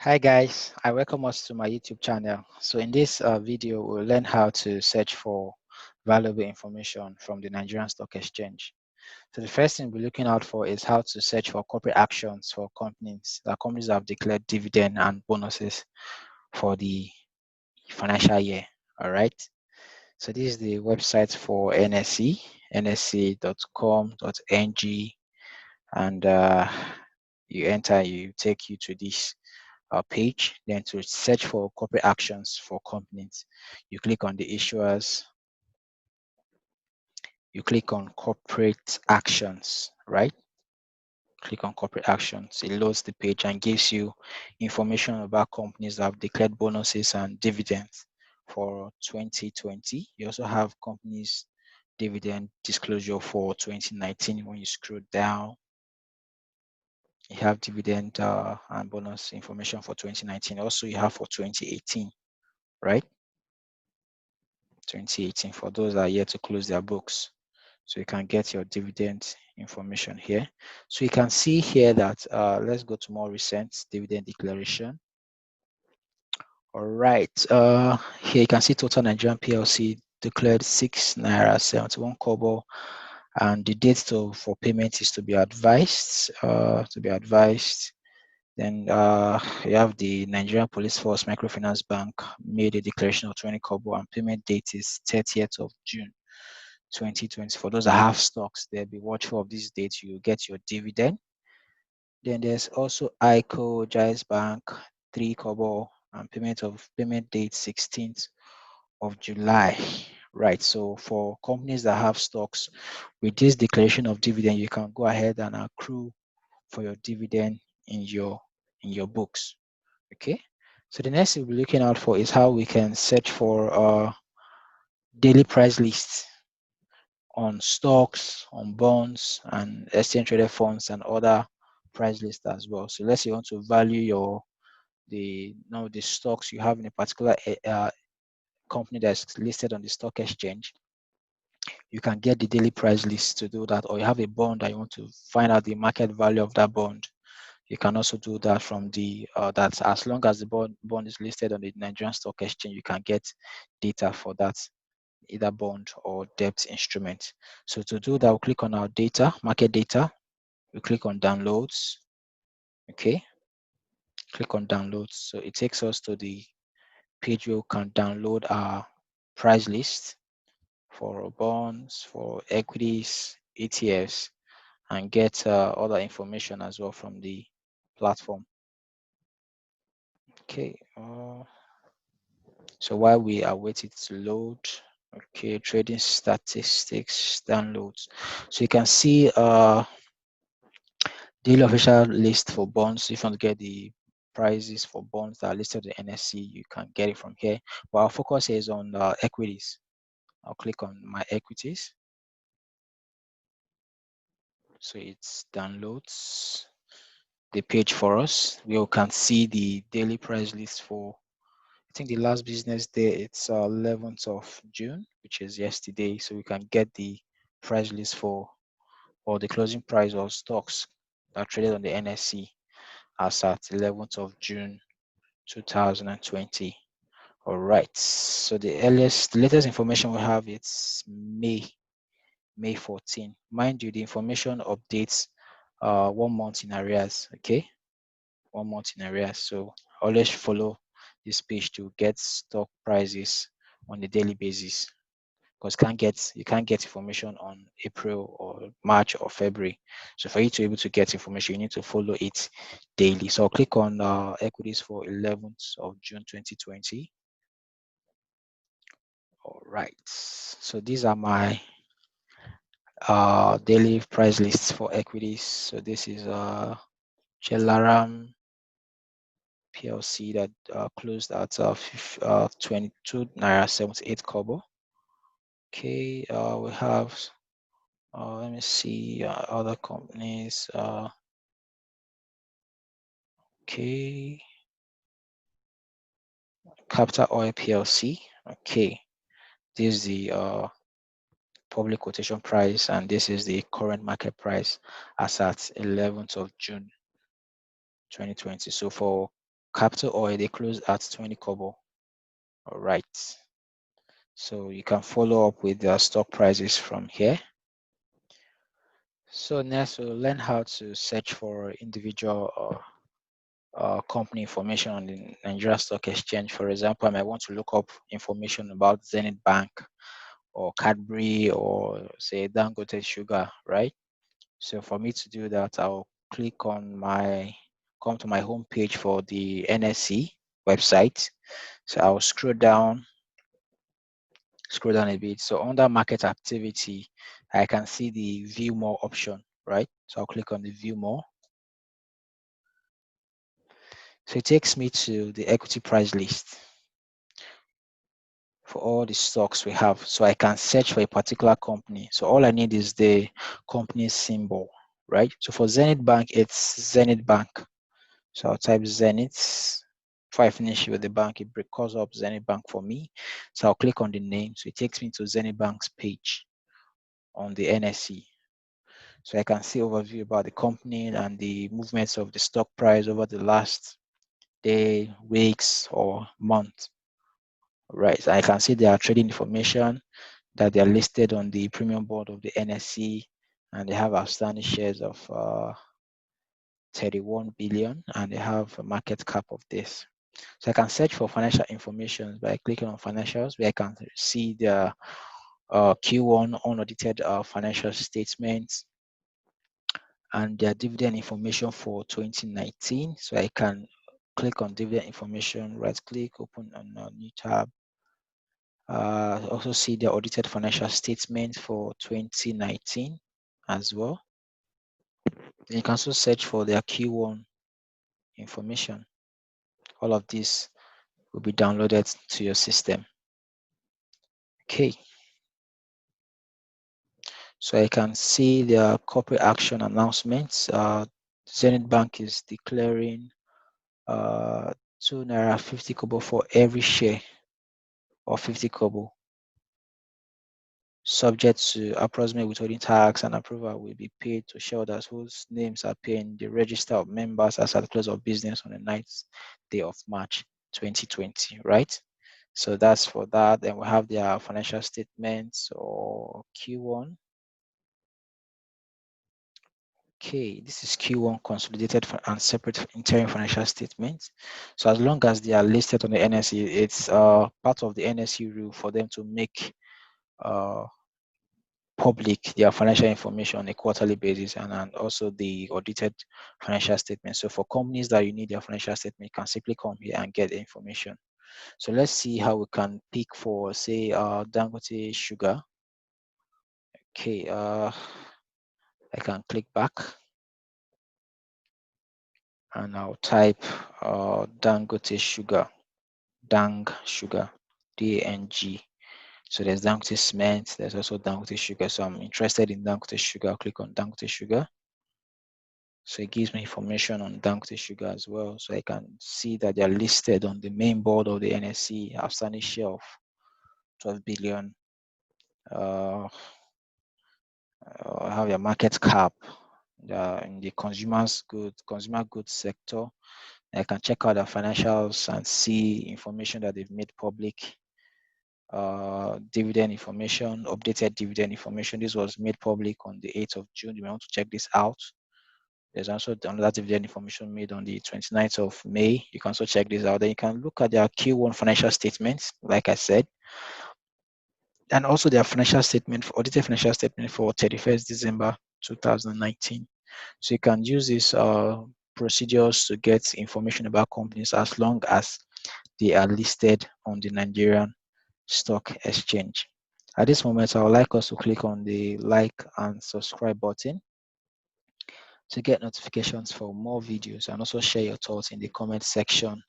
Hi guys, I welcome us to my YouTube channel. So in this video, we'll learn how to search for valuable information from the Nigerian Stock Exchange. So the first thing we're looking out for is how to search for corporate actions for companies. That companies have declared dividend and bonuses for the financial year. All right. So this is the website for NSE, nsc.com.ng, and you take you to this page. Then to search for corporate actions for companies, you click on the issuers, you click on corporate actions, right? Click on corporate actions. It loads the page and gives you information about companies that have declared bonuses and dividends for 2020. You also have companies dividend disclosure for 2019. When you scroll down, you have dividend and bonus information for 2019. Also, you have for 2018, right? 2018 for those that are yet to close their books. So you can get your dividend information here. So you can see here that let's go to more recent dividend declaration. All right, here you can see Total Nigerian PLC declared 6 naira 71 kobo, and the date for payment is to be advised. Then you have the Nigerian Police Force Microfinance Bank made a declaration of 20 kobo, and payment date is 30th of June 2020. For those that have stocks, they'll be watchful of this date. You get your dividend. Then there's also ICO, Jais Bank, 3 kobo, and payment date 16th of July. Right. So for companies that have stocks, with this declaration of dividend, you can go ahead and accrue for your dividend in your books. Okay. So the next thing we're looking out for is how we can search for daily price lists on stocks, on bonds, and exchange traded funds and other price lists as well. So let's say you want to value the stocks you have in a particular company that's listed on the stock exchange. You can get the daily price list to do that, or you have a bond that you want to find out the market value of that bond. You can also do that from that. As long as the bond is listed on the Nigerian Stock Exchange, you can get data for that, either bond or debt instrument. So to do that, we'll click on our data, market data. We click on downloads. Okay, click on downloads. So it takes us to the page where we can download our price list for bonds, for equities, ETFs, and get other information as well from the platform. Okay, so while we are waiting to load, okay, trading statistics downloads. So you can see daily official list for bonds. If you want to get the prices for bonds that are listed in NSE, you can get it from here. But our focus here is on equities. I'll click on my equities. So it downloads the page for us. We can see the daily price list for, I think the last business day, it's 11th of June, which is yesterday. So we can get the price list for, or the closing price of stocks that are traded on the NSE as at 11th of June 2020. All right. So the latest information we have, it's May 14. Mind you, the information updates 1 month in arrears. Okay, 1 month in arrears. So always follow this page to get stock prices on a daily basis, because you can't get information on April or March or February. So for you to be able to get information, you need to follow it daily. So I'll click on equities for 11th of June 2020. All right. So these are my daily price lists for equities. So this is Chelaram PLC that closed at 22 naira 78 kobo. Okay, we have let me see other companies. Okay, Capital Oil PLC. Okay, this is the public quotation price, and this is the current market price as at 11th of June 2020. So for Capital Oil, they close at 20 kobo. All right. So you can follow up with the stock prices from here. So next we'll learn how to search for individual company information on the Nigeria Stock Exchange. For example, I might want to look up information about Zenith Bank or Cadbury or say Dangote Sugar, right? So for me to do that, I'll come to my home page for the NSE website. So I'll scroll down a bit. So under market activity, I can see the view more option, right? So I'll click on the view more. So it takes me to the equity price list for all the stocks we have. So I can search for a particular company. So all I need is the company symbol, right? So for Zenith Bank, it's Zenith Bank. So I'll type Zenith. Before I finish with the bank, it calls up Zenith Bank for me. So I'll click on the name. So it takes me to Zenith Bank's page on the NSE. So I can see overview about the company and the movements of the stock price over the last day, weeks, or month. Right. So I can see their trading information, that they are listed on the premium board of the NSE, and they have outstanding shares of 31 billion, and they have a market cap of this. So I can search for financial information by clicking on financials, where I can see the Q1 unaudited financial statements and their dividend information for 2019. So I can click on dividend information, right click, open on a new tab. Also see the audited financial statement for 2019 as well. Then you can also search for their Q1 information. All of this will be downloaded to your system. Okay. So I can see their corporate action announcements. Zenith Bank is declaring 2 naira 50 kobo for every share of 50 kobo, subject to approximate withholding tax, and approval will be paid to shareholders whose names appear in the register of members as at the close of business on the 9th day of March 2020, right? So that's for that. Then we have their financial statements or Q1. Okay, this is Q1 consolidated and separate interim financial statements. So as long as they are listed on the NSE, it's part of the NSE rule for them to make public their financial information on a quarterly basis, and also the audited financial statement. So for companies that you need their financial statement, you can simply come here and get the information. So let's see how we can pick for, say, Dangote Sugar. Okay, I can click back and I'll type Dangote Sugar, Dang Sugar, DANG. So there's Dangote Cement, there's also Dangote Sugar. So I'm interested in Dangote Sugar. I'll click on Dangote Sugar. So it gives me information on Dangote Sugar as well. So I can see that they're listed on the main board of the NSE, outstanding share of 12 billion. Have a market cap in the consumer goods sector. I can check out their financials and see information that they've made public. Dividend information, updated dividend information. This was made public on the 8th of June. You may want to check this out. There's also another dividend information made on the 29th of May. You can also check this out. Then you can look at their Q1 financial statements, like I said, and also their financial statement, audited financial statement for 31st December 2019. So you can use these procedures to get information about companies as long as they are listed on the Nigerian Stock Exchange. At this moment, I would like us to click on the like and subscribe button to get notifications for more videos, and also share your thoughts in the comment section